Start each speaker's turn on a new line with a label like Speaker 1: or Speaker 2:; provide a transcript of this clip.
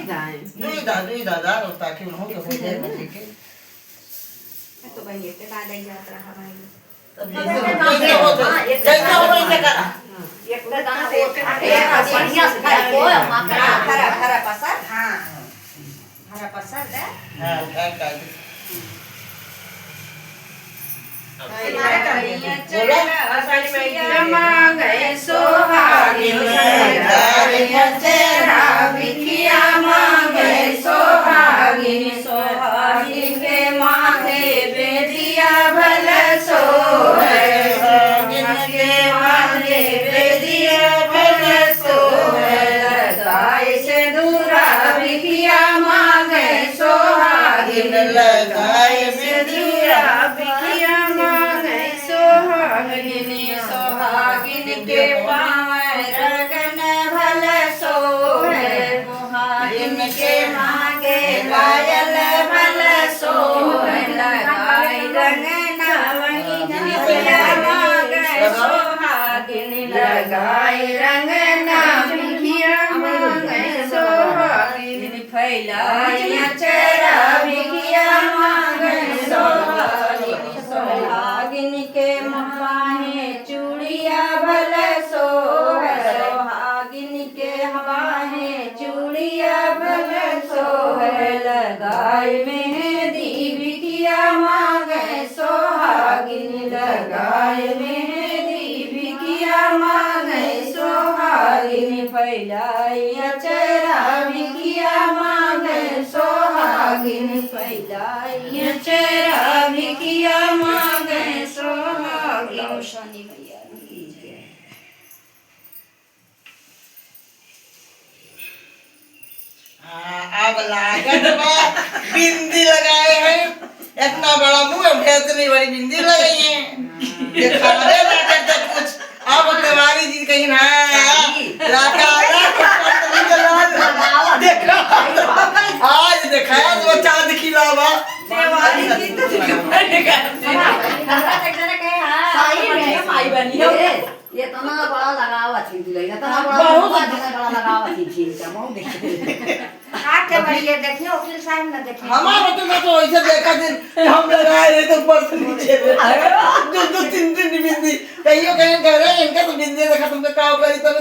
Speaker 1: दुई दादा ताकि उन्हों के हो जाए बच्चे के
Speaker 2: तो भाई ये के दादा यात्रा हमारी
Speaker 1: तब जैसे हो तो जैसा हो वैसे करा
Speaker 2: एक दाना बढ़िया से खाए को हरा पसर हां हरा पसर दे
Speaker 1: हां क्या
Speaker 2: मांगे सोहागिन चेहरा बिखिया मांगे सोहागिन सोहागिन के माथे बेदिया भल सोहे के माथे बेदिया भल सोहे लगाए से दूरा बिखिया मांगे सोहागिन लगाए से दूरा बिखिया सोहागिन के पाँव रगन भल सोहे सोहागिन के मांगे पायल भल सोहे लगाए रंग नवहिया मांगे सोहागिन लगाए रंग नवहिया मांगे सोहागिन फैलाया चेहरा बिखिया मांगे सोहागिन सोहागिन के माहे चूड़िया भल सोहे सोहागिन के माहे चूड़िया भल सोहे लगाए मेहंदी बिखिया मांगे सोहागिन लगाए मेहंदी बिखिया मांगे सोहागिन फैलाया चेहरा बिखिया मांगे सोहागिन फैलाया चेहरा बिखिया मांगे सोहागिन शनि भैया
Speaker 1: अब लागत बा बिंदी लगाए हैं इतना बड़ा मुंह है इतनी बड़ी बिंदी लगाई है ये खाने ना करते कुछ अब तुम्हारी जी कहीं ना लाका देखो आज दिखाया तो चांद खिलावा
Speaker 2: देवाली की तो पड़ेगा हमरा तक कहे हां सही में माई बनी हो
Speaker 3: ये तना बड़ा लगावा थी दिलाई तना बड़ा लगावा थी का मौ देख
Speaker 2: आके भैया देखियो वकील साहब ना देखिए
Speaker 1: हमारा तो ऐसे देखा दिन हम लगाए रहे तो ऊपर से नीचे दो तीन बिंदी कहीं कह रहे हैं इनका तो बिंदी देखा तुमने क्या करी तो